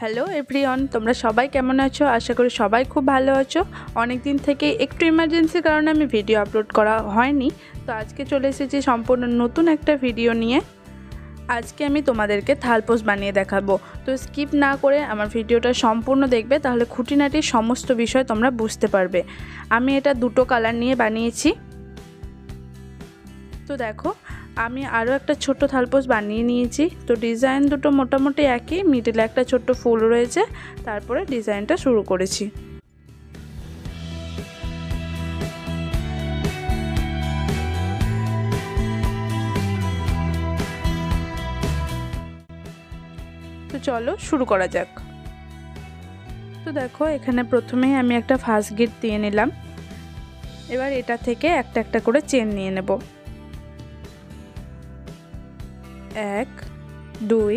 Hello everyone, তোমরা সবাই কেমন আছো? আশা করি সবাই খুব ভালো আছো। অনেক দিন থেকে একটু ইমার্জেন্সির কারণে আমি ভিডিও আপলোড করা হয়নি, তো আজকে চলে এসেছি সম্পূর্ণ নতুন একটা ভিডিও নিয়ে। আজকে আমি তোমাদেরকে থালপোস বানিয়ে দেখাবো, তো স্কিপ না করে আমার ভিডিওটা সম্পূর্ণ দেখবে, তাহলে খুঁটিনাটি সমস্ত বিষয় তোমরা বুঝতে পারবে। আমি এটা দুটো কালার নিয়ে বানিয়েছি। তো দেখো, আমি আরও একটা ছোট্ট থালপোস বানিয়ে নিয়েছি। তো ডিজাইন দুটো মোটামুটি একই, মিডলে একটা ছোট্ট ফুল রয়েছে, তারপরে ডিজাইনটা শুরু করেছি। তো চলো শুরু করা যাক। তো দেখো, এখানে প্রথমেই আমি একটা ফার্স্ট গিট দিয়ে নিলাম। এবার এটা থেকে একটা একটা করে চেন নিয়ে নেব। 1 2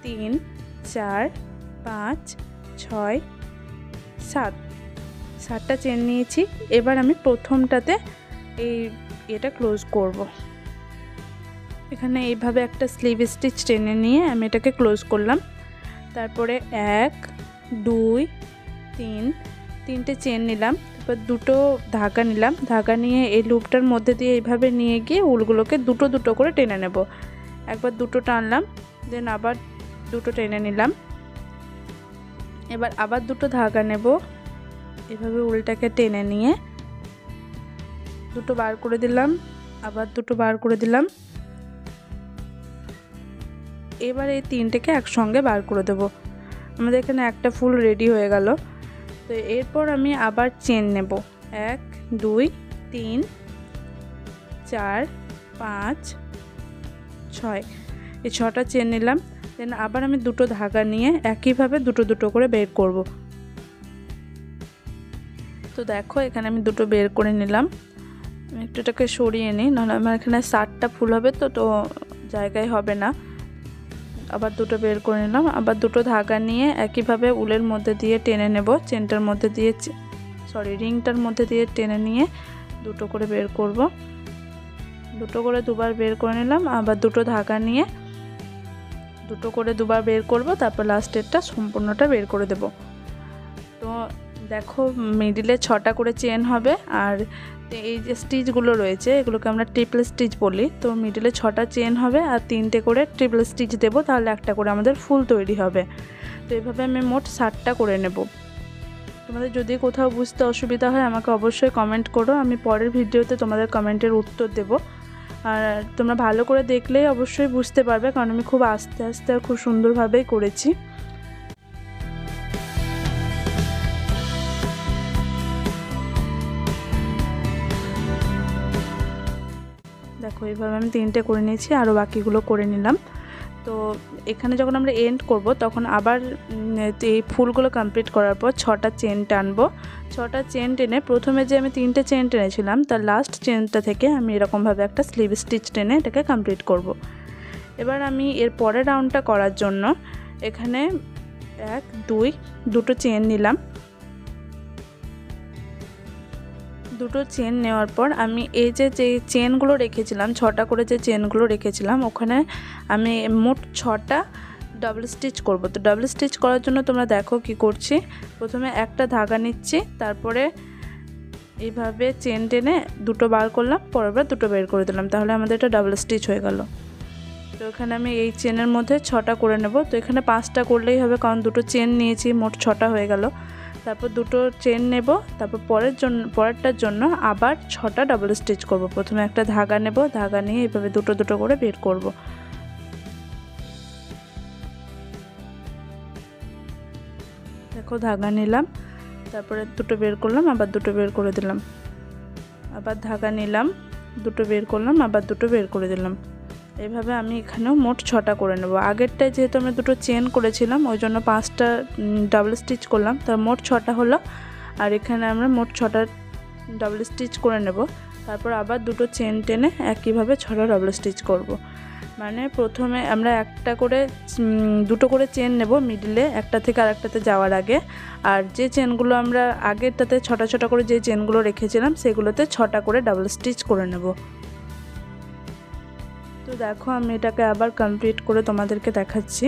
3 4 5 6 7 7টা চেন নিয়েছি। এবার আমি প্রথমটাতে এটা ক্লোজ করব। এখানে এইভাবে একটা স্লিভ স্টিচ টেনে নিয়ে আমি এটাকে ক্লোজ করলাম। তারপরে 1 2 3 তিনটে চেন নিলাম। তারপর দুটো ধাগা নিলাম। ধাগা নিয়ে এই লুপটার মধ্যে দিয়ে এইভাবে নিয়ে গিয়ে উলগুলোকে দুটো দুটো করে টেনে নেব। একবার দুটো টানলাম, দেন আবার দুটো টেনে নিলাম। এবার আবার দুটো ধাগা নেব, এভাবে উলটাকে টেনে নিয়ে দুটো বার করে দিলাম, আবার দুটো বার করে দিলাম। এবার এই তিনটেকে একসঙ্গে বার করে দেব। আমাদের এখানে একটা ফুল রেডি হয়ে গেল। তো এরপর আমি আবার চেন নেব। 1 2 3 4 5 6 এই 6টা চেন নিলাম। দেন আবার আমি দুটো ধাগা নিয়ে একইভাবে দুটো দুটো করে বের করব। তো দেখো, এখানে আমি দুটো বের করে নিলাম। আমি একটু এটাকে সরিয়ে নিই, নাহলে আমার এখানে 7টা ফুল হবে, তো জায়গায় হবে না। আবার দুটো বের করে নিলাম। আবার দুটো ধাগা নিয়ে একইভাবে উলের মধ্যে দিয়ে টেনে নেব। চেনটার মধ্যে দিয়ে রিংটার মধ্যে দিয়ে টেনে নিয়ে দুটো করে বের করব। দুটো করে দুবার বের করে নিলাম। আবার দুটো ধাগা নিয়ে দুটো করে দুবার বের করব। তারপর লাস্টেরটা সম্পূর্ণটা বের করে দেব। তো দেখো, মিডিলে 6টা করে চেন হবে। আর এই যে স্টিচগুলো রয়েছে, এগুলোকে আমরা ট্রিপল স্টিচ বলি। তো মিডিলে 6টা চেন হবে আর 3টে করে ট্রিপল স্টিচ দেব, তাহলে একটা করে আমাদের ফুল তৈরি হবে। তো এইভাবে আমি মোট 7টা করে নেব। তোমাদের যদি কোথাও বুঝতে অসুবিধা হয় আমাকে অবশ্যই কমেন্ট করো, আমি পরের ভিডিওতে তোমাদের কমেন্টের উত্তর দেব। আর তোমরা ভালো করে দেখলেই অবশ্যই বুঝতে পারবে, কারণ আমি খুব আস্তে আস্তে আর খুব সুন্দরভাবেই করেছি। দেখো, এইভাবে আমি 3টে করে নিয়েছি, আরও বাকিগুলো করে নিলাম। তো এখানে যখন আমরা এন্ড করব, তখন আবার এই ফুলগুলো কমপ্লিট করার পর 6টা চেন টানবো। 6টা চেন টেনে প্রথমে যে আমি 3টে চেন টেনেছিলাম, তার লাস্ট চেনটা থেকে আমি এরকমভাবে একটা স্লিভ স্টিচ টেনে এটাকে কমপ্লিট করব। এবার আমি এর পরের রাউন্ডটা করার জন্য এখানে 1 2 দুটো চেন নিলাম। দুটো চেন নেওয়ার পর আমি এই যে চেনগুলো রেখেছিলাম, 6টা করে যে চেনগুলো রেখেছিলাম, ওখানে আমি মোট 6টা ডাবল স্টিচ করব। তো ডাবল স্টিচ করার জন্য তোমরা দেখো কি করছি। প্রথমে একটা ধাগা নিচ্ছি, তারপরে এইভাবে চেন টেনে দুটো বার করলাম, পরেরবার দুটো বের করে দিলাম, তাহলে আমাদের এটা ডাবল স্টিচ হয়ে গেল। তো এখানে আমি এই চেনের মধ্যে 6টা করে নেব। তো এখানে 5টা করলেই হবে, কারণ দুটো চেন নিয়েছি, মোট 6টা হয়ে গেল। তারপর দুটো চেন নেব, তারপর পরেরটার জন্য আবার 6টা ডাবল স্টিচ করব। প্রথমে একটা ধাগা নেব, ধাগা নিয়ে এইভাবে দুটো দুটো করে বের করব। দেখো, ধাগা নিলাম, তারপরে দুটো বের করলাম, আবার দুটো বের করে দিলাম। আবার ধাগা নিলাম, দুটো বের করলাম, আবার দুটো বের করে দিলাম। এইভাবে আমি এখানেও মোট 6টা করে নেব। আগেরটায় যেহেতু আমরা দুটো চেন করেছিলাম, ওই জন্য 5টা ডাবল স্টিচ করলাম, তার মোট 6টা হলো। আর এখানে আমরা মোট 6টা ডাবল স্টিচ করে নেব। তারপর আবার দুটো চেন টেনে একইভাবে 6টা ডাবল স্টিচ করব। মানে প্রথমে আমরা দুটো করে চেন নেব মিডিলে, একটা থেকে আরেকটাতে যাওয়ার আগে। আর যে চেনগুলো আমরা আগেরটাতে 6টা করে যে চেনগুলো রেখেছিলাম, সেগুলোতে 6টা করে ডাবল স্টিচ করে নেব। তো দেখো আমি এটাকে আবার কমপ্লিট করে তোমাদেরকে দেখাচ্ছি।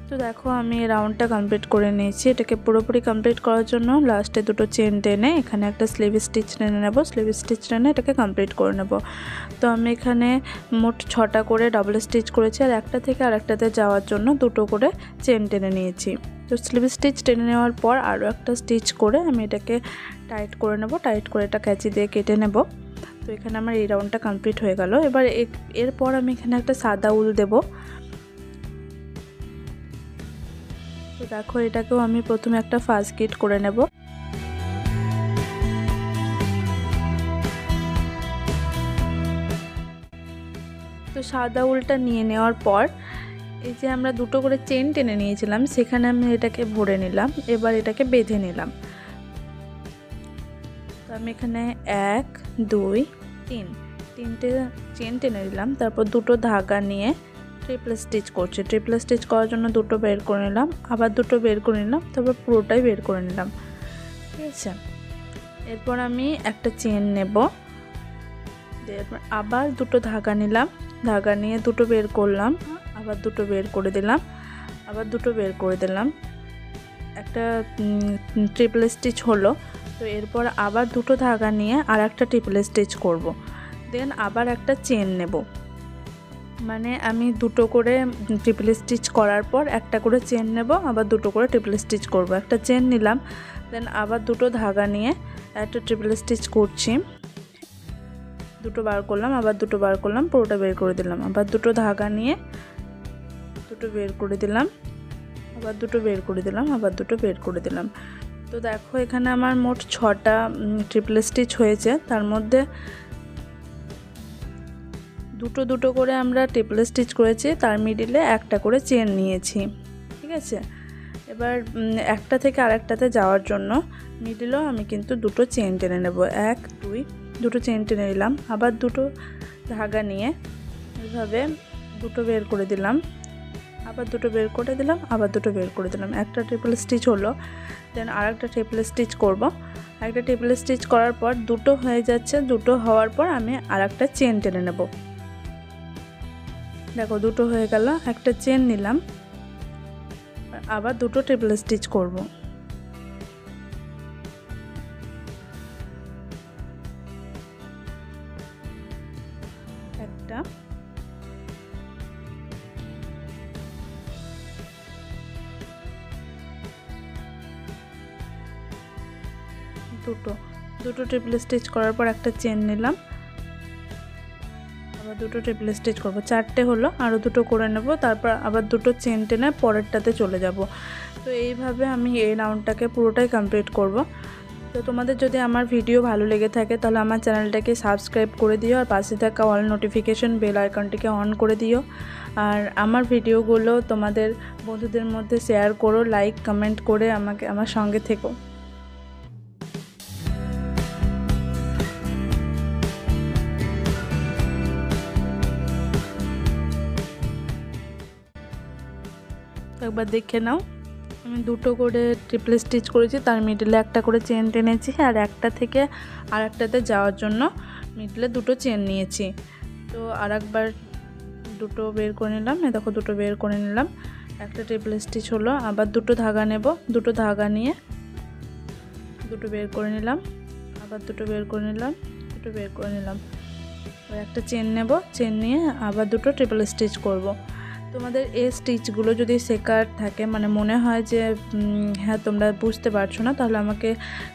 তো দেখো আমি রাউন্ডটা কমপ্লিট করে নিয়েছি। এটাকে পুরোপুরি কমপ্লিট করার জন্য লাস্টে দুটো চেন টেনে এখানে একটা স্লিভ স্টিচ টেনে নেব। স্লিভ স্টিচ টেনে এটাকে কমপ্লিট করে নেব। তো আমি এখানে মোট 6টা করে ডাবল স্টিচ করেছি, আর একটা থেকে আরেকটাতে যাওয়ার জন্য দুটো করে চেন টেনে নিয়েছি। তো স্লিভ স্টিচ টেনে নেওয়ার পর আরও একটা স্টিচ করে আমি এটাকে টাইট করে নেব। টাইট করে এটা ক্যাঁচি দিয়ে কেটে নেব। তো এখানে আমার এই রাউন্ডটা কমপ্লিট হয়ে গেল। এবার এরপর আমি এখানে একটা সাদা উল দেব। তো দেখো এটাকেও আমি প্রথমে একটা ফার্স্ট গিট করে নেব। তো সাদা উলটা নিয়ে নেওয়ার পর এই যে আমরা দুটো করে চেন টেনে নিয়েছিলাম সেখানে আমি এটাকে ভরে নিলাম। এবার এটাকে বেঁধে নিলাম। তো আমি এখানে 1 2 3 তিনটে চেন টেনে নিলাম। তারপর দুটো ধাগা নিয়ে ট্রিপল স্টিচ করছি। ট্রিপল স্টিচ করার জন্য দুটো বের করে নিলাম, আবার দুটো বের করে নিলাম, তারপর পুরোটাই বের করে নিলাম। ঠিক আছে, এরপর আমি একটা চেন নেব। এরপর আবার দুটো ধাগা নিলাম, ধাগা নিয়ে দুটো বের করলাম, আবার দুটো বের করে দিলাম, আবার দুটো বের করে দিলাম, একটা ট্রিপল স্টিচ হলো। তো এরপর আবার দুটো ধাগা নিয়ে আর একটা ট্রিপল স্টিচ করব। দেন আবার একটা চেন নেব। মানে আমি দুটো করে ট্রিপল স্টিচ করার পর একটা করে চেন নেব, আবার দুটো করে ট্রিপল স্টিচ করব। একটা চেন নিলাম, দেন আবার দুটো ধাগা নিয়ে একটা ট্রিপল স্টিচ করছি। দুটো বার করলাম, আবার দুটো বার করলাম, পুরোটা বের করে দিলাম, আবার দুটো ধাগা নিয়ে দুটো বের করে দিলাম, আবার দুটো বের করে দিলাম, আবার দুটো বের করে দিলাম। তো দেখো এখানে আমার মোট 6টা ট্রিপল স্টিচ হয়েছে। তার মধ্যে দুটো দুটো করে আমরা ট্রিপল স্টিচ করেছি, তার মিডিলে একটা করে চেন নিয়েছি। ঠিক আছে, এবার একটা থেকে আরেকটাতে যাওয়ার জন্য মিডিলেও আমি কিন্তু দুটো চেন টেনে নেব। 1 2 দুটো চেন টেনে নিলাম, আবার দুটো ধাগা নিয়ে এভাবে দুটো বের করে দিলাম, আবার দুটো বের করে দিলাম, আবার দুটো বের করে দিলাম। একটা ট্রিপল স্টিচ হলো, দেন আরেকটা ট্রিপল স্টিচ করব। একটা ট্রিপল স্টিচ করার পর দুটো হয়ে যাচ্ছে। দুটো হওয়ার পর আমি আরেকটা চেন টেনে নেব। দেখো দুটো হয়ে গেল, একটা চেন নিলাম, আবার দুটো ট্রিপল স্টিচ করব। একটা দুটো ট্রিপল স্টিচ করার পর একটা চেন নিলাম, আবার দুটো ট্রিপল স্টিচ করব। 4টে হলো, আরও দুটো করে নেব, তারপর আবার দুটো চেন টেনে পরেরটাতে চলে যাব। তো এইভাবে আমি এই রাউন্ডটাকে পুরোটাই কমপ্লিট করব। তো তোমাদের যদি আমার ভিডিও ভালো লেগে থাকে তাহলে আমার চ্যানেলটাকে সাবস্ক্রাইব করে দিও, আর পাশে থাকা অল নোটিফিকেশন বেল আইকনটিকে অন করে দিও। আর আমার ভিডিওগুলো তোমাদের বন্ধুদের মধ্যে শেয়ার করো, লাইক কমেন্ট করে আমার সঙ্গে থেকো। একবার দেখে নাও, আমি দুটো করে ট্রিপল স্টিচ করেছি, তার মিডলে একটা করে চেন টেনেছি, আর একটা থেকে আরেকটাতে যাওয়ার জন্য মিডলে দুটো চেন নিয়েছি। তো আরেকবার দুটো বের করে নিলাম, দেখো দুটো বের করে নিলাম, একটা ট্রিপল স্টিচ হলো, আবার দুটো ধাগা নেব, দুটো ধাগা নিয়ে দুটো বের করে নিলাম, আবার দুটো বের করে নিলাম, দুটো বের করে নিলাম, এবার একটা চেন নেব, চেন নিয়ে আবার দুটো ট্রিপল স্টিচ করব। তোমাদের এই স্টিচগুলো যদি শেখার থাকে, মানে মনে হয় যে হ্যাঁ তোমরা বুঝতে পারছো না, তাহলে আমাকে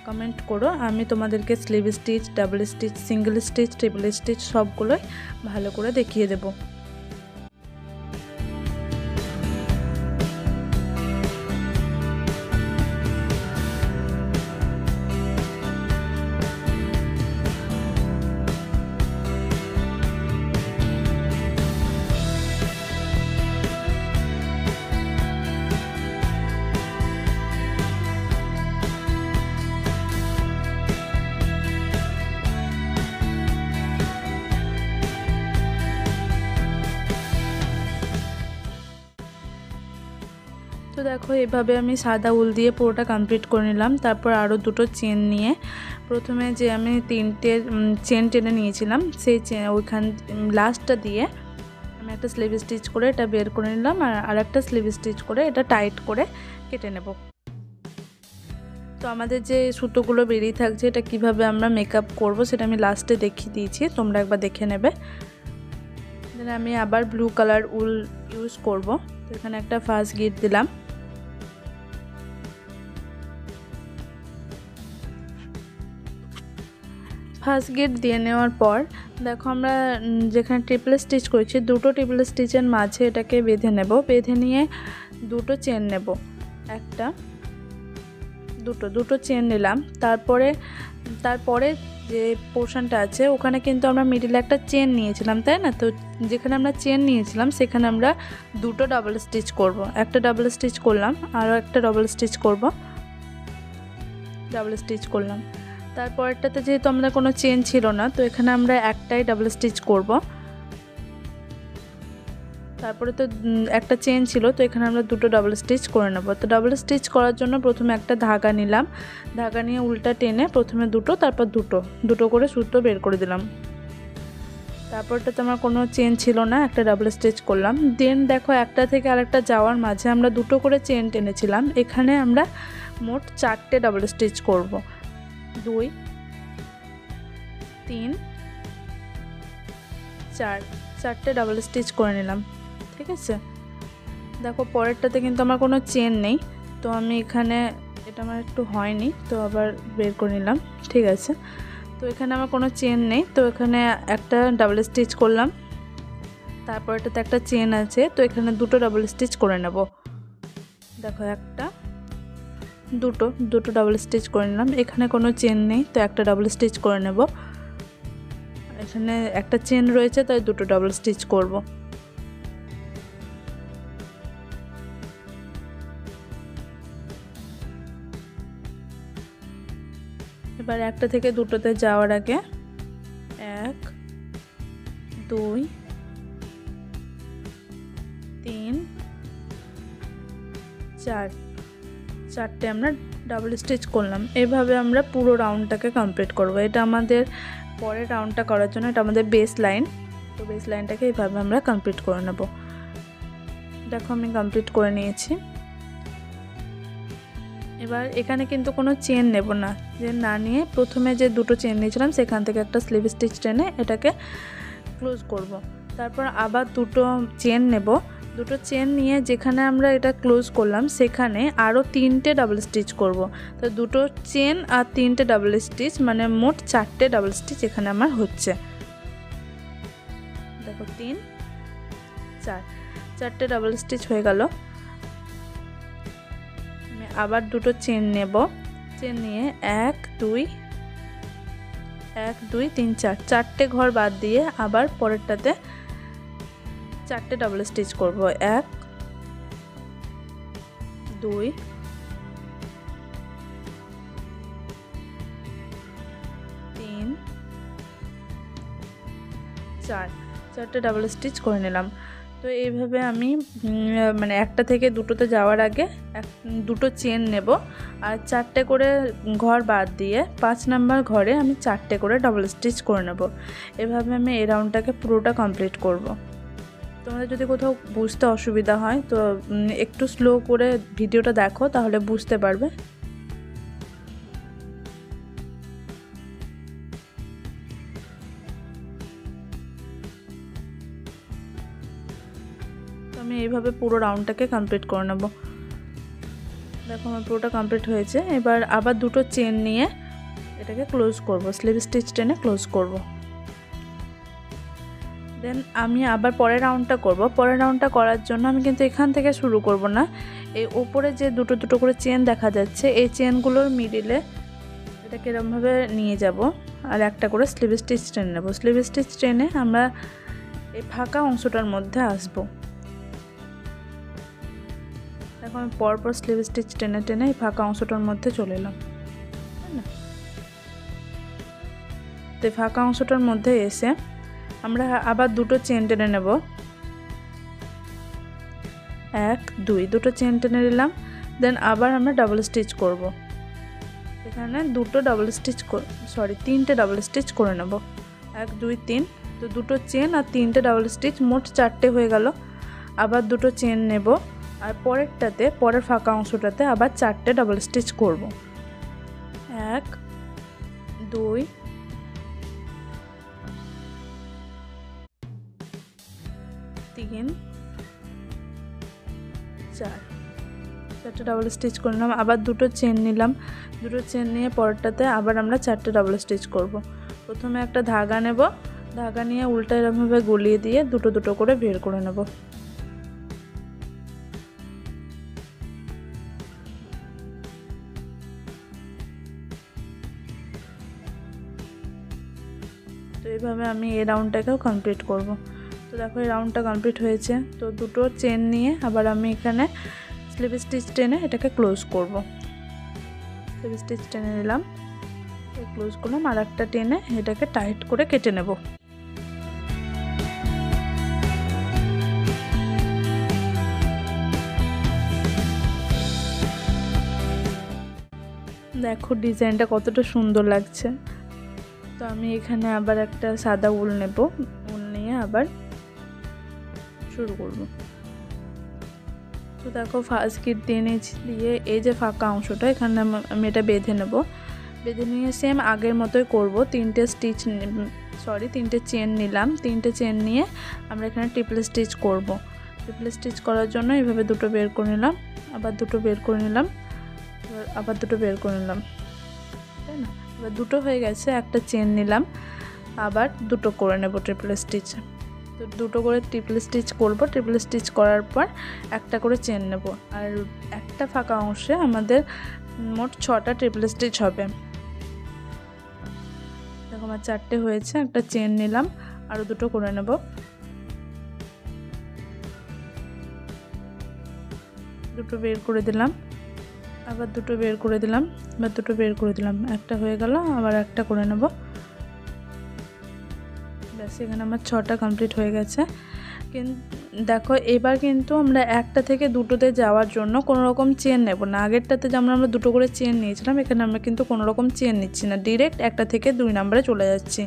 কমেন্ট করো, আমি তোমাদেরকে sleeve stitch, double stitch, single stitch, triple stitch সবগুলোই ভালো করে দেখিয়ে দেবো। দেখো এইভাবে আমি সাদা উল দিয়ে পুরোটা কমপ্লিট করে নিলাম। তারপর আরও দুটো চেন নিয়ে প্রথমে যে আমি 3টে চেন টেনে নিয়েছিলাম সেই চেন ওইখান লাস্টটা দিয়ে আমি একটা স্লিভ স্টিচ করে এটা বের করে নিলাম, আর আরেকটা স্লিভ স্টিচ করে এটা টাইট করে কেটে নেব। তো আমাদের যে সুতোগুলো বেরিয়ে থাকছে এটা কিভাবে আমরা মেকআপ করব সেটা আমি লাস্টে দেখিয়ে দিয়েছি, তোমরা একবার দেখে নেবে। দেন আমি আবার ব্লু কালার উল ইউজ করব। তো এখানে একটা ফার্স্ট গিট দিলাম। ফার্স্ট গিট দিয়ে নেওয়ার পর দেখো আমরা যেখানে ট্রিপল স্টিচ করেছি দুটো ট্রিপল স্টিচের মাঝে এটাকে বেঁধে নেব। বেঁধে নিয়ে দুটো চেন নেব, একটা দুটো চেন নিলাম। তারপরে যে পোর্শনটা আছে ওখানে কিন্তু আমরা মিডিলে একটা চেন নিয়েছিলাম, তাই না? তো যেখানে আমরা চেন নিয়েছিলাম সেখানে আমরা দুটো ডাবল স্টিচ করব। একটা ডাবল স্টিচ করলাম, আরও একটা ডাবল স্টিচ করব, ডাবল স্টিচ করলাম। তারপরটাতে যেহেতু আমাদের কোনো চেন ছিল না তো এখানে আমরা একটাই ডাবল স্টিচ করব। তারপরে তো একটা চেন ছিল তো এখানে আমরা দুটো ডাবল স্টিচ করে নেব। তো ডাবল স্টিচ করার জন্য প্রথমে একটা ধাগা নিলাম, ধাগা নিয়ে উল্টা টেনে প্রথমে দুটো তারপর দুটো করে সুতো বের করে দিলাম। তারপরটাতে আমার কোনো চেন ছিল না, একটা ডাবল স্টিচ করলাম। দেন দেখো একটা থেকে আরেকটা যাওয়ার মাঝে আমরা দুটো করে চেন টেনেছিলাম, এখানে আমরা মোট 4টে ডাবল স্টিচ করব। 2 3 4 4টে ডাবল স্টিচ করে নিলাম, ঠিক আছে? দেখো পরেরটাতে কিন্তু আমার কোনো চেন নেই, তো আমি এখানে এটা আমার একটু হয়নি তো আবার বের করে নিলাম, ঠিক আছে? তো এখানে আমার কোনো চেন নেই তো এখানে একটা ডাবল স্টিচ করলাম। তারপর এটাতে একটা চেন আছে তো এখানে দুটো ডাবল স্টিচ করে নেব। দেখো একটা দুটো ডাবল স্টিচ করে নিলাম। এখানে কোনো চেন নেই তো একটা ডাবল স্টিচ করে নেব। এখানে একটা চেন রয়েছে তাই দুটো ডাবল স্টিচ করব। এবার একটা থেকে দুটোতে যাওয়ার আগে 1 2 3 4 4টে আমরা ডাবল স্টিচ করলাম। এভাবে আমরা পুরো রাউন্ডটাকে কমপ্লিট করব। এটা আমাদের পরের রাউন্ডটা করার জন্য এটা আমাদের বেস লাইন, তো বেস লাইনটাকে এইভাবে আমরা কমপ্লিট করে নেব। দেখো আমি কমপ্লিট করে নিয়েছি। এবার এখানে কিন্তু কোনো চেন নেব না, যে না নিয়ে প্রথমে যে দুটো চেন নিয়েছিলাম সেখান থেকে একটা স্লিভ স্টিচ টেনে এটাকে ক্লোজ করব। তারপর আবার দুটো চেন নেব, দুটো চেন নিয়ে যেখানে আমরা এটা ক্লোজ করলাম সেখানে আরও 3টে ডাবল স্টিচ করব। তো দুটো চেন আর 3টে ডাবল স্টিচ মানে মোট 4টে ডাবল স্টিচ এখানে আমার হচ্ছে। দেখো 3 4 4টে ডাবল স্টিচ হয়ে গেল। আমি আবার দুটো চেন নেব, চেন নিয়ে 1 2 3 4 4টে ঘর বাদ দিয়ে আবার পরেরটাতে 4টে ডাবল স্টিচ করব। 1 2 3 4 4টে ডাবল স্টিচ করে নিলাম। তো এইভাবে আমি মানে একটা থেকে দুটোতে যাওয়ার আগে দুটো চেন নেব আর 4টে করে ঘর বাদ দিয়ে 5 নাম্বার ঘরে আমি 4টে করে ডাবল স্টিচ করে নেব। এভাবে আমি এই রাউন্ডটাকে পুরোটা কমপ্লিট করব। তোমাদের যদি কোথাও বুঝতে অসুবিধা হয় তো একটু স্লো করে ভিডিওটা দেখো, তাহলে বুঝতে পারবে। তো আমি এইভাবে পুরো রাউন্ডটাকে কমপ্লিট করে নেব। দেখো আমার পুরোটা কমপ্লিট হয়েছে। এবার আবার দুটো চেন নিয়ে এটাকে ক্লোজ করব, স্লিভ স্টিচ টেনে ক্লোজ করব। দেন আমি আবার পরের রাউন্ডটা করব। পরের রাউন্ডটা করার জন্য আমি কিন্তু এখান থেকে শুরু করব না, এই ওপরে যে দুটো করে চেন দেখা যাচ্ছে এই চেনগুলোর মিডিলে এটাকে এরকমভাবে নিয়ে যাব আর একটা করে স্লিভ স্টিচ টেনে নেব। স্লিভ স্টিচ টেনে আমরা এই ফাঁকা অংশটার মধ্যে আসব। এখন আমি পরপর স্লিভ স্টিচ টেনে টেনে এই ফাঁকা অংশটার মধ্যে চলে এলাম, তাই না? তো ফাঁকা অংশটার মধ্যে এসে আমরা আবার দুটো চেন টেনে নেব। 1 2 দুটো চেন টেনে নিলাম। দেন আবার আমরা ডাবল স্টিচ করব। এখানে দুটো ডাবল স্টিচ তিনটে ডাবল স্টিচ করে নেব। 1 2 3, তো দুটো চেন আর তিনটে ডাবল স্টিচ, মোট 4টে হয়ে গেল। আবার দুটো চেন নেব আর পরের ফাঁকা অংশটাতে আবার 4টে ডাবল স্টিচ করব। 1 2 3 4, 4টে ডাবল স্টিচ করে নিলাম। আবার দুটো চেন নিলাম, দুটো চেন নিয়ে পরেরটাতে আবার আমরা 4টে ডাবল স্টিচ করব। প্রথমে একটা ধাগা নেব, ধাগা নিয়ে উল্টা এরকমভাবে গলিয়ে দিয়ে দুটো দুটো করে বের করে নেব। তো এইভাবে আমি এই রাউন্ডটাকেও কমপ্লিট করব। তো দেখো এই রাউন্ডটা কমপ্লিট হয়েছে। তো দুটো চেন নিয়ে আবার আমি এখানে স্লিপ স্টিচ টেনে এটাকে ক্লোজ করব। স্লিপ স্টিচ টেনে নিলাম, ক্লোজ করলাম, আর একটা টেনে এটাকে টাইট করে কেটে নেব। দেখো ডিজাইনটা কতটা সুন্দর লাগছে। তো আমি এখানে আবার একটা সাদা উল নেব, উল নিয়ে আবার শুরু করব। তো দেখো ফার্স্ট গিট দিয়ে এই যে ফাঁকা অংশটা এখানে আমি এটা বেঁধে নেব। বেঁধে নিয়ে সেম আগের মতোই করব। তিনটে চেন নিলাম, তিনটে চেন নিয়ে আমরা এখানে ট্রিপল স্টিচ করব। ট্রিপল স্টিচ করার জন্য এইভাবে দুটো বের করে নিলাম, আবার দুটো বের করে নিলাম, আবার দুটো বের করে নিলাম, তাই না? এবার দুটো হয়ে গেছে, একটা চেন নিলাম, আবার দুটো করে নেব ট্রিপল স্টিচ। তো দুটো করে ট্রিপল স্টিচ করব। ট্রিপল স্টিচ করার পর একটা করে চেন নেব, আর একটা ফাঁকা অংশে আমাদের মোট 6টা ট্রিপল স্টিচ হবে। দেখো আমার 4টে হয়েছে, একটা চেন নিলাম, আরও দুটো করে নেব। দুটো বের করে দিলাম, আবার দুটো বের করে দিলাম, আবার দুটো বের করে দিলাম, একটা হয়ে গেল, আবার একটা করে নেব। ব্যাস, এখানে আমার 6টা কমপ্লিট হয়ে গেছে। দেখো এবার কিন্তু আমরা একটা থেকে দুটোতে যাওয়ার জন্য কোনো রকম চেন নেব না। আগেরটাতে যেমন আমরা দুটো করে চেন নিয়েছিলাম, এখানে আমরা কিন্তু কোনো রকম চেন নিচ্ছি না, ডিরেক্ট একটা থেকে 2 নম্বরে চলে যাচ্ছি।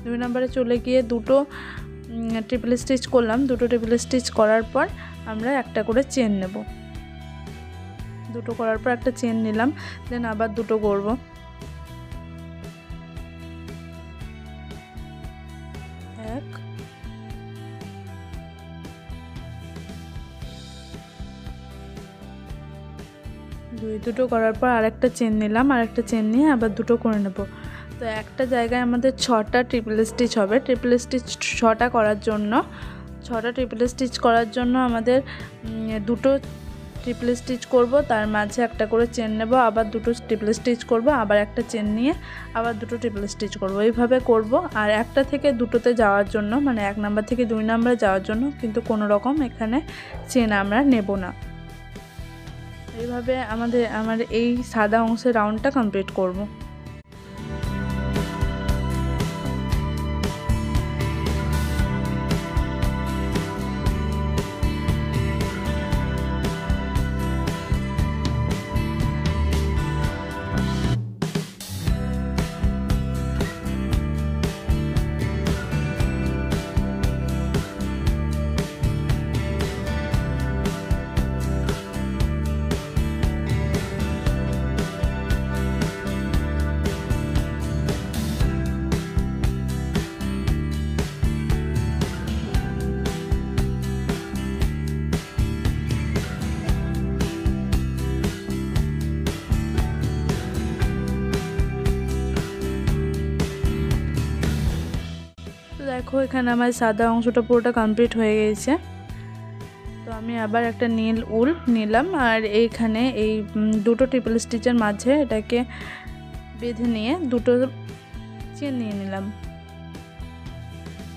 2 নম্বরে চলে গিয়ে দুটো ট্রিপল স্টিচ করলাম। দুটো ট্রিপল স্টিচ করার পর আমরা একটা করে চেন নেব। দুটো করার পর একটা চেন নিলাম, দেন আবার দুটো করব। দুটো করার পর আরেকটা চেন নিলাম, আরেকটা চেন নিয়ে আবার দুটো করে নেব। তো একটা জায়গায় আমাদের 6টা ট্রিপল স্টিচ হবে। ট্রিপল স্টিচ 6টা ট্রিপল স্টিচ করার জন্য আমাদের দুটো ট্রিপল স্টিচ করব, তার মাঝে একটা করে চেন নেব, আবার দুটো ট্রিপল স্টিচ করব, আবার একটা চেন নিয়ে আবার দুটো ট্রিপল স্টিচ করব। এইভাবে করব। আর একটা থেকে দুটোতে যাওয়ার জন্য, মানে 1 নাম্বার থেকে 2 নম্বরে যাওয়ার জন্য কিন্তু কোনো রকম এখানে চেন আমরা নেব না। এইভাবে আমার এই সাদা অংশের রাউন্ডটা কমপ্লিট করব। দেখো এখানে আমার সাদা অংশটা পুরোটা কমপ্লিট হয়ে গেছে। তো আমি আবার একটা নীল উল নিলাম, আর এইখানে এই দুটো ট্রিপল স্টিচের মাঝে এটাকে বেঁধে নিয়ে দুটো চেন নিয়ে নিলাম।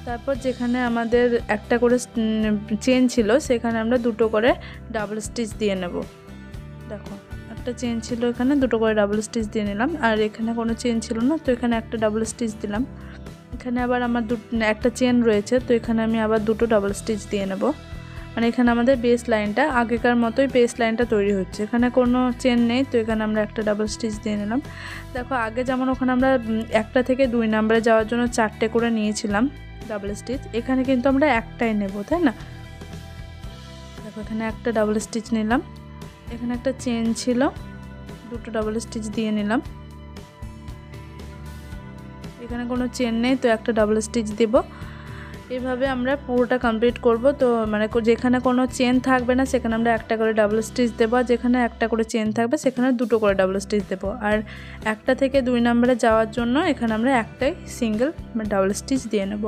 তারপর যেখানে আমাদের একটা করে চেন ছিল সেখানে আমরা দুটো করে ডাবল স্টিচ দিয়ে নেব। দেখো একটা চেন ছিল, এখানে দুটো করে ডাবল স্টিচ দিয়ে নিলাম, আর এখানে কোনো চেন ছিল না, তো এখানে একটা ডাবল স্টিচ দিলাম। এখানে আবার আমার একটা চেন রয়েছে, তো এখানে আমি আবার দুটো ডাবল স্টিচ দিয়ে নেব। মানে এখানে আমাদের বেস লাইনটা আগেকার মতোই বেস লাইনটা তৈরি হচ্ছে, এখানে কোনো চেন নেই। তো এখানে আমরা একটা ডাবল স্টিচ দিয়ে নিলাম। দেখো আগে যেমন ওখানে আমরা একটা থেকে 2 নম্বরে যাওয়ার জন্য 4টে করে নিয়েছিলাম ডাবল স্টিচ, এখানে কিন্তু আমরা একটাই নেব, তাই না? দেখো এখানে একটা ডাবল স্টিচ নিলাম, এখানে একটা চেন ছিল, দুটো ডাবল স্টিচ দিয়ে নিলাম। এখানে কোনো চেন নেই, তো একটা ডাবল স্টিচ দেব। এভাবে আমরা পুরোটা কমপ্লিট করব। তো মানে যেখানে কোনো চেন থাকবে না সেখানে আমরা একটা করে ডাবল স্টিচ দেবো, আর যেখানে একটা করে চেন থাকবে সেখানে দুটো করে ডাবল স্টিচ দেবো। আর একটা থেকে 2 নম্বরে যাওয়ার জন্য এখানে আমরা একটাই সিঙ্গেল ডাবল স্টিচ দিয়ে নেব।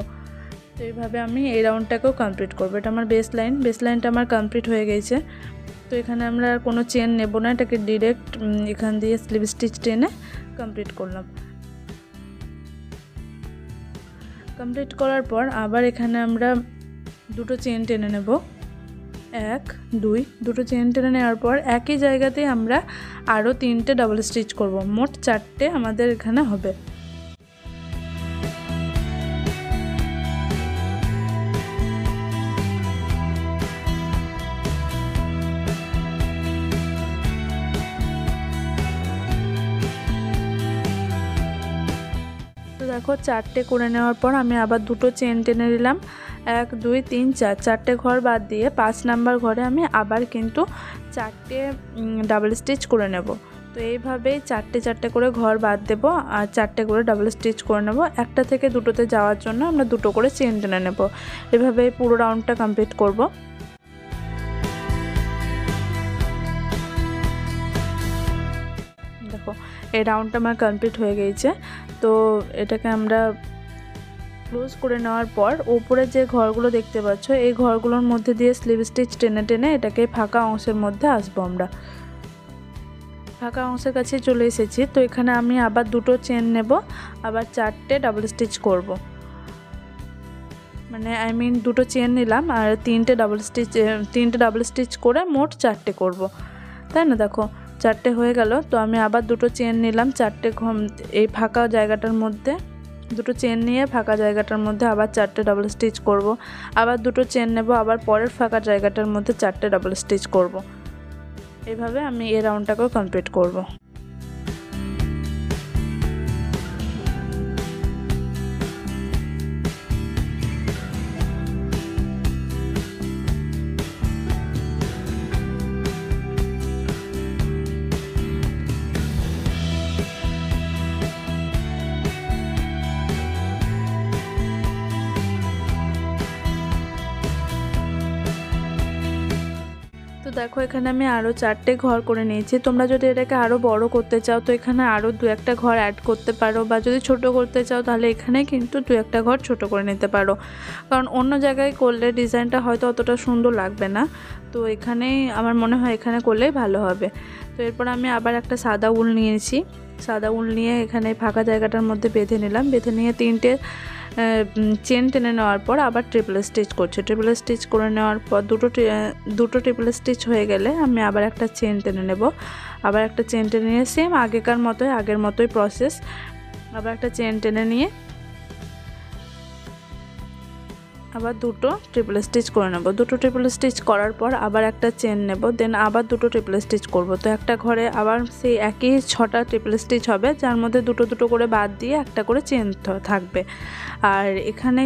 তো এইভাবে আমি এই রাউন্ডটাকেও কমপ্লিট করবো। এটা আমার বেস লাইনটা আমার কমপ্লিট হয়ে গেছে। তো এখানে আমরা আর কোনো চেন নেব না, এটাকে ডিরেক্ট এখান দিয়ে স্লিপ স্টিচ টেনে কমপ্লিট করলাম। কমপ্লিট করার পর আবার এখানে আমরা দুটো চেন টেনে নেব, 1 2, দুটো চেন টেনে নেওয়ার পর একই জায়গাতে আমরা আরও 3টে ডাবল স্টিচ করব। মোট 4টে আমাদের এখানে হবে। তো দেখো 4টে করে নেওয়ার পর আমি আবার দুটো চেন টেনে নিলাম, 1 2 3 4, 4টে ঘর বাদ দিয়ে 5 নাম্বার ঘরে আমি আবার কিন্তু 4টে ডাবল স্টিচ করে নেব। তো এইভাবেই 4টে করে ঘর বাদ দেব আর 4টে করে ডাবল স্টিচ করে নেব। একটা থেকে দুটোতে যাওয়ার জন্য আমরা দুটো করে চেন টেনে নেব। এভাবে পুরো রাউন্ডটা কমপ্লিট করব। দেখো এই রাউন্ডটা আমার কমপ্লিট হয়ে গেছে। তো এটাকে আমরা ক্লোজ করে নেওয়ার পর উপরে যে ঘরগুলো দেখতে পাচ্ছ এই ঘরগুলোর মধ্যে দিয়ে স্লিপ স্টিচ টেনে টেনে এটাকে ফাঁকা অংশের মধ্যে আসবো। আমরা ফাঁকা অংশের কাছে চলে এসেছি। তো এখানে আমি আবার দুটো চেন নেব, আবার 4টে ডাবল স্টিচ করব। মানে দুটো চেন নিলাম আর 3টে ডাবল স্টিচ করে মোট 4টে করব, তাই না? দেখো 4টে হয়ে গেল। তো আমি আবার দুটো চেন নিলাম, 4টে এই ফাঁকা জায়গাটার মধ্যে দুটো চেন নিয়ে ফাঁকা জায়গাটার মধ্যে আবার 4টে ডাবল স্টিচ করব। আবার দুটো চেন নেব, আবার পরের ফাঁকা জায়গাটার মধ্যে 4টে ডাবল স্টিচ করব। এইভাবে আমি এই রাউন্ডটাকেও কমপ্লিট করব। তো দেখো এখানে আমি আরও 4টে ঘর করে নিয়েছি। তোমরা যদি এটাকে আরও বড় করতে চাও তো এখানে আরও 2-1টা ঘর অ্যাড করতে পারো, বা যদি ছোট করতে চাও তাহলে এখানে কিন্তু 2-1টা ঘর ছোট করে নিতে পারো, কারণ অন্য জায়গায় করলে ডিজাইনটা হয়তো অতটা সুন্দর লাগবে না। তো এখানেই আমার মনে হয় এখানে করলেই ভালো হবে। তো এরপর আমি আবার একটা সাদা উল নিয়েছি, সাদা উল নিয়ে এখানে ফাঁকা জায়গাটার মধ্যে বেঁধে নিলাম। বেঁধে নিয়ে 3টে চেন টেনে নেওয়ার পর আবার ট্রিপল স্টিচ করছি। ট্রিপল স্টিচ করে নেওয়ার পর দুটো ট্রিপল স্টিচ হয়ে গেলে আমি আবার একটা চেন টেনে নেব। আবার একটা চেন টেনে নিয়ে সেম আগের মতোই প্রসেস, আবার একটা চেন টেনে নিয়ে আবার দুটো ট্রিপল স্টিচ করে নেব। দুটো ট্রিপল স্টিচ করার পর আবার একটা চেন নেব, দেন আবার দুটো ট্রিপল স্টিচ করব। তো একটা ঘরে আবার সেই একই 6টা ট্রিপল স্টিচ হবে, যার মধ্যে দুটো করে বাদ দিয়ে একটা করে চেন থাকবে। আর এখানে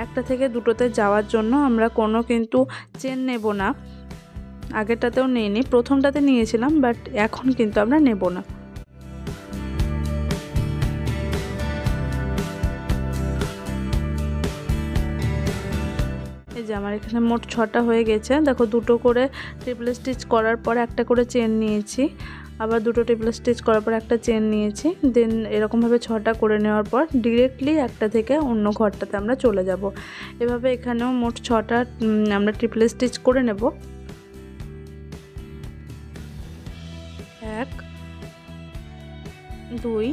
একটা থেকে দুটোতে যাওয়ার জন্য আমরা কোনো কিন্তু চেন নেব না। আগেরটাতেও নিইনি, প্রথমটাতে নিয়েছিলাম, বাট এখন কিন্তু আমরা নেব না। এই যে আমার এখানে মোট 6টা হয়ে গেছে। দেখো দুটো করে ট্রিপল স্টিচ করার পর একটা করে চেন নিয়েছি, আবার দুটো ট্রিপল স্টিচ করার পর একটা চেন নিয়েছি, দেন এরকমভাবে 6টা করে নেওয়ার পর ডিরেক্টলি একটা থেকে অন্য ঘরটাতে আমরা চলে যাব। এভাবে এখানেও মোট 6টা আমরা ট্রিপল স্টিচ করে নেব। 1 2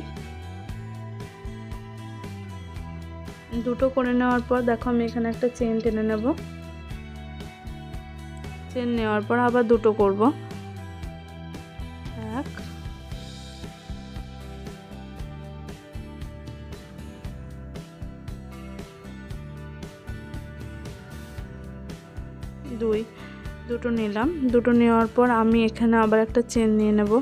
দুটো করে নেওয়ার পর দেখো আমি এখানে একটা চেন টেনে নেব। চেন নেওয়ার পর আবার দুটো করব, 1 2 দুটো নিলাম। দুটো নেওয়ার পর আমি এখানে আবার একটা চেন নিয়ে নেব।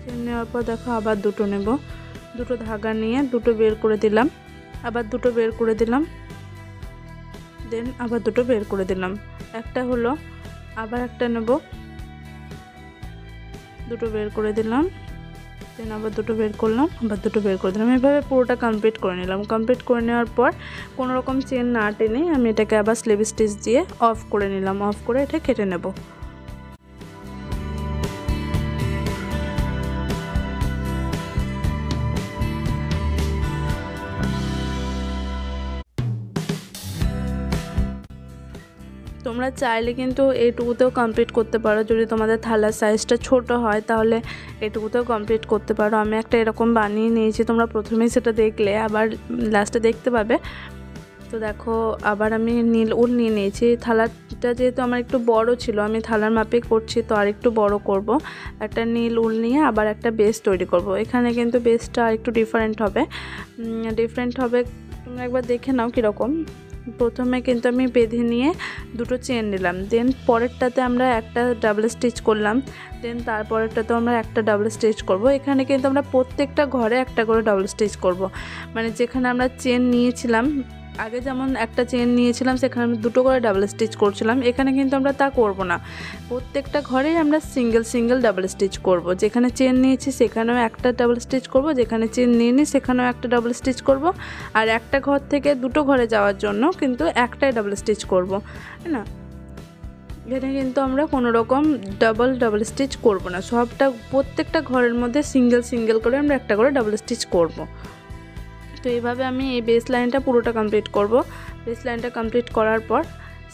চেন নেওয়ার পর দেখো আবার দুটো নেব। দুটো ধাগা নিয়ে দুটো বের করে দিলাম, আবার দুটো বের করে দিলাম, দেন আবার দুটো বের করে দিলাম। একটা হলো, আবার একটা নেব, দুটো বের করে দিলাম, দেন আবার দুটো বের করলাম, আবার দুটো বের করে দিলাম। এভাবে পুরোটা কমপ্লিট করে নিলাম। কমপ্লিট করে নেওয়ার পর কোনো রকম চেন না টেনে আমি এটাকে আবার স্লিপ স্টিচ দিয়ে অফ করে নিলাম। অফ করে এটা কেটে নেব। তোমরা চাইলে কিন্তু এইটুকুতেও কমপ্লিট করতে পারো। যদি তোমাদের থালার সাইজটা ছোট হয় তাহলে এইটুকুতেও কমপ্লিট করতে পারো। আমি একটা এরকম বানিয়ে নিয়েছি, তোমরা প্রথমেই সেটা দেখলে, আবার লাস্টে দেখতে পাবে। তো দেখো আবার আমি নীল উল নিয়ে নিয়েছি। থালাটা যেহেতু আমার একটু বড় ছিল, আমি থালার মাপে করছি, তো আর একটু বড় করব। একটা নীল উল নিয়ে আবার একটা বেস তৈরি করব। এখানে কিন্তু বেসটা আর একটু ডিফারেন্ট হবে। তোমরা একবার দেখে নাও কীরকম। প্রথমে কিন্তু আমি বেঁধে নিয়ে দুটো চেন নিলাম, দেন পরেরটাতে আমরা একটা ডাবল স্টিচ করলাম, দেন তারপরেরটাতেও আমরা একটা ডাবল স্টিচ করব। এখানে কিন্তু আমরা প্রত্যেকটা ঘরে একটা করে ডাবল স্টিচ করব। মানে যেখানে আমরা চেন নিয়েছিলাম, আগে যেমন একটা চেন নিয়েছিলাম সেখানে আমি দুটো করে ডাবল স্টিচ করছিলাম, এখানে কিন্তু আমরা তা করব না। প্রত্যেকটা ঘরেই আমরা সিঙ্গেল ডাবল স্টিচ করব। যেখানে চেন নিয়েছি সেখানেও একটা ডাবল স্টিচ করব, যেখানে চেন নিইনি সেখানেও একটা ডাবল স্টিচ করব। আর একটা ঘর থেকে দুটো ঘরে যাওয়ার জন্য কিন্তু একটাই ডাবল স্টিচ করব, তাই না? এখানে কিন্তু আমরা কোনো রকম ডাবল স্টিচ করব না। প্রত্যেকটা ঘরের মধ্যে সিঙ্গেল করে আমরা একটা করে ডাবল স্টিচ করব। তো এইভাবে আমি এই বেস লাইনটা পুরোটা কমপ্লিট করব। বেস লাইনটা কমপ্লিট করার পর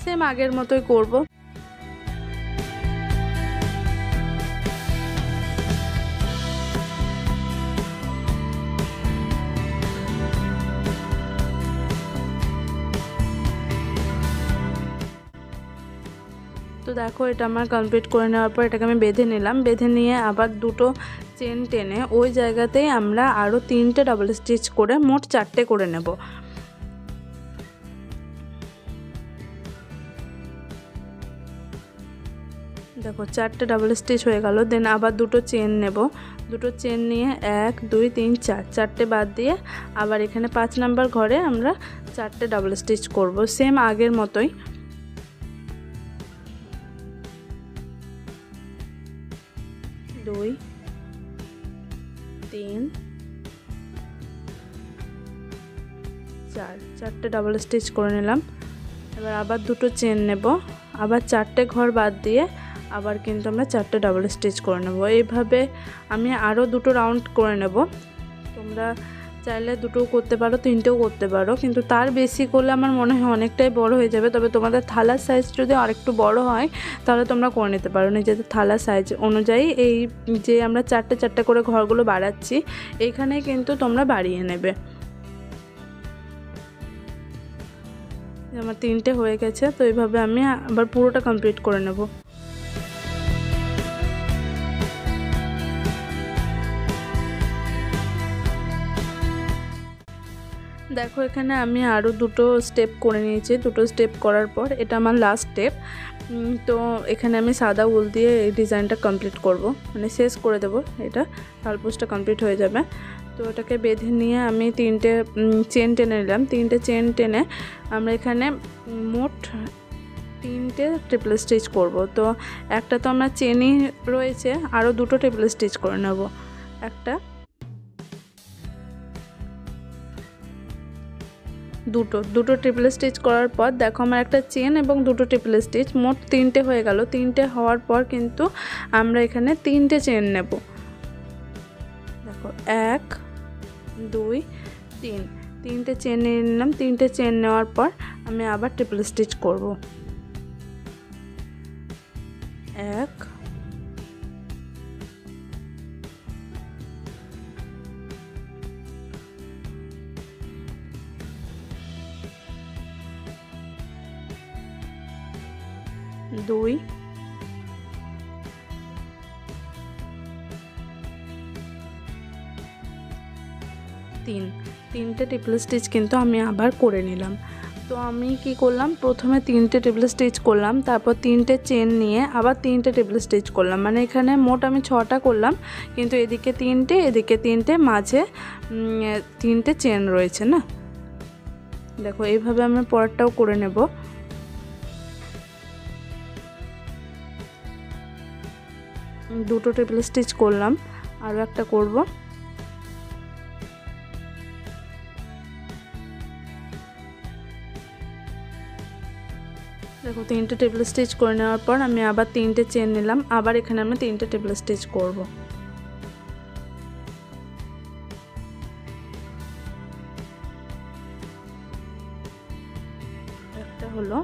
সেম আগের মতোই করব। তো দেখো এটা আমার কমপ্লিট করে নেওয়ার পর এটাকে আমি বেঁধে নিলাম। বেঁধে নিয়ে আবার দুটো চেন টেনে ওই জায়গাতেই আমরা আরও 3টে ডাবল স্টিচ করে মোট 4টে করে নেব। দেখো 4টে ডাবল স্টিচ হয়ে গেল। দেন আবার দুটো চেন নেব। দুটো চেন নিয়ে 1 2 3 4, 4টে বাদ দিয়ে আবার এখানে 5 নাম্বার ঘরে আমরা 4টে ডাবল স্টিচ করব সেম আগের মতোই। দুই, 3, 4, 4টে ডাবল স্টিচ করে নিলাম। এবার আবার দুটো চেন নেব, আবার 4টে ঘর বাদ দিয়ে আবার কিন্তু আমরা 4টে ডাবল স্টিচ করে নেব। এইভাবে আমি আরও দুটো রাউন্ড করে নেব। তোমরা চাইলে দুটোও করতে পারো, 3টেও করতে পারো, কিন্তু তার বেশি করলে আমার মনে হয় অনেকটাই বড় হয়ে যাবে। তবে তোমাদের থালার সাইজ যদি আরেকটু বড় হয় তাহলে তোমরা করে নিতে পারো নিজেদের থালার সাইজ অনুযায়ী। এই যে আমরা 4টে করে ঘরগুলো বাড়াচ্ছি, এইখানে কিন্তু তোমরা বাড়িয়ে নেবে। আমার 3টে হয়ে গেছে। তো এইভাবে আমি আবার পুরোটা কমপ্লিট করে নেব। দেখো এখানে আমি আরও দুটো স্টেপ করে নিয়েছি। দুটো স্টেপ করার পর এটা আমার লাস্ট স্টেপ। তো এখানে আমি সাদা উল দিয়ে এই ডিজাইনটা কমপ্লিট করব, মানে শেষ করে দেব। এটা তালপোসটা কমপ্লিট হয়ে যাবে। তো এটাকে বেঁধে নিয়ে আমি 3টে চেন টেনে নিলাম। 3টে চেন টেনে আমরা এখানে মোট 3টে ট্রিপল স্টিচ করব। তো একটা তো আমরা চেনই রয়েছে, আরও দুটো ট্রিপল স্টিচ করে নেব। দুটো ট্রিপল স্টিচ করার পর দেখো আমার একটা চেন এবং দুটো ট্রিপল স্টিচ, মোট 3টে হয়ে গেল। 3টে হওয়ার পর কিন্তু আমরা এখানে 3টে চেন নেব। দেখো 1 2 3, 3টে চেন নিয়ে নিলাম। 3টে চেন নেওয়ার পর আমি আবার ট্রিপল স্টিচ করব। 1 2 3, 3টে ট্রিপল স্টিচ কিন্তু আমি আবার করে নিলাম। তো আমি কি করলাম, প্রথমে 3টে টেবিল স্টিচ করলাম, তারপর 3টে চেন নিয়ে আবার 3টে টেবিল স্টিচ করলাম, মানে এখানে মোট আমি 6টা করলাম, কিন্তু এদিকে 3টে এদিকে 3টে, মাঝে 3টে চেন রয়েছে না। দেখো এইভাবে আমি পরেরটাও করে নেব। দুটো টেবিল স্টিচ করলাম, আরও একটা করব। দেখো 3টে টেবিল স্টিচ করে নেওয়ার পর আমি আবার 3টে চেন নিলাম, আবার এখানে আমি 3টে টেবিল স্টিচ করব। একটা হলো,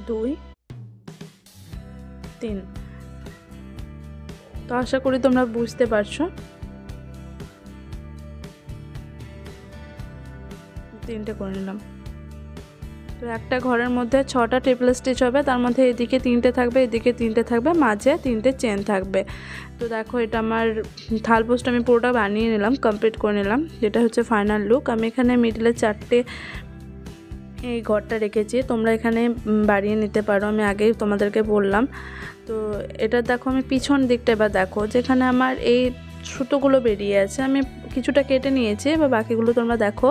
2, 3। তো আশা করি তোমরা বুঝতে পারছো। 3টে করে নিলাম। তো একটা ঘরের মধ্যে 6টা টেবিল স্টিচ হবে, তার মধ্যে এদিকে 3টে থাকবে, এদিকে 3টে থাকবে, মাঝে 3টে চেন থাকবে। তো দেখো এটা আমার থাল পোস্ট আমি পুরোটা বানিয়ে নিলাম, কমপ্লিট করে নিলাম, যেটা হচ্ছে ফাইনাল লুক। আমি এখানে মিডলে 4টে এই ঘরটা রেখেছি, তোমরা এখানে বাড়িয়ে নিতে পারো, আমি আগেই তোমাদেরকে বললাম। তো এটা দেখো আমি পিছন দিকটা এবার দেখো, যেখানে আমার এই সুতোগুলো বেরিয়ে আছে, আমি কিছুটা কেটে নিয়েছি, এবার বাকিগুলো তোমরা দেখো।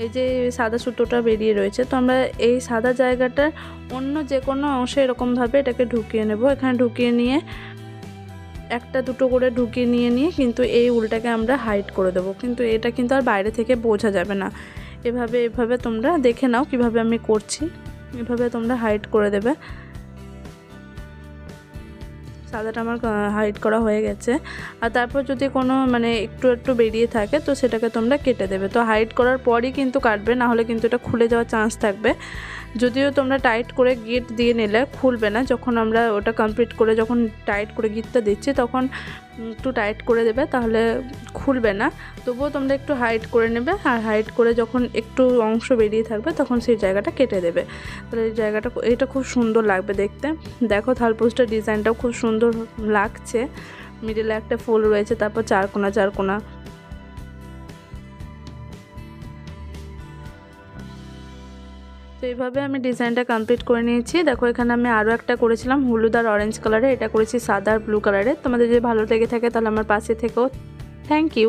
এই যে সাদা সুতোটা বেরিয়ে রয়েছে, তো আমরা এই সাদা জায়গাটার অন্য যে কোনো অংশে এরকমভাবে এটাকে ঢুকিয়ে নেব। এখানে ঢুকিয়ে নিয়ে একটা দুটো করে ঢুকিয়ে নিয়ে কিন্তু এই উলটাকে আমরা হাইড করে দেবো, কিন্তু এটা কিন্তু আর বাইরে থেকে বোঝা যাবে না। এভাবে তোমরা দেখে নাও কিভাবে আমি করছি, এভাবে তোমরা হাইড করে দেবে। সাদাটা আমার হাইড করা হয়ে গেছে। আর তারপর যদি কোনো মানে একটু বেরিয়ে থাকে তো সেটাকে তোমরা কেটে দেবে। তো হাইড করার পরই কিন্তু কাটবে, না হলে কিন্তু এটা খুলে যাওয়ার চান্স থাকবে। যদিও তোমরা টাইট করে গিট দিয়ে নিলে খুলবে না, যখন আমরা ওটা কমপ্লিট করে যখন টাইট করে গিটটা দিচ্ছি তখন একটু টাইট করে দেবে, তাহলে খুলবে না। তবুও তোমরা একটু হাইড করে নেবে, আর হাইড করে যখন একটু অংশ বেরিয়ে থাকবে তখন সেই জায়গাটা কেটে দেবে। তাহলে এই জায়গাটা, এটা খুব সুন্দর লাগবে দেখতে। দেখো থালপোস্টের ডিজাইনটাও খুব সুন্দর লাগছে, মিডিলে একটা ফুল রয়েছে, তারপর চার কোনা। তো এইভাবে আমি ডিজাইনটা কমপ্লিট করে নিয়েছি। দেখো এখানে আমি আরও একটা করেছিলাম হলুদ আর অরেঞ্জ কালারে, এটা করেছি সাদা আর ব্লু কালারে। তোমাদের যদি ভালো লেগে থাকে তাহলে আমার পাশে থেকেও। Thank you.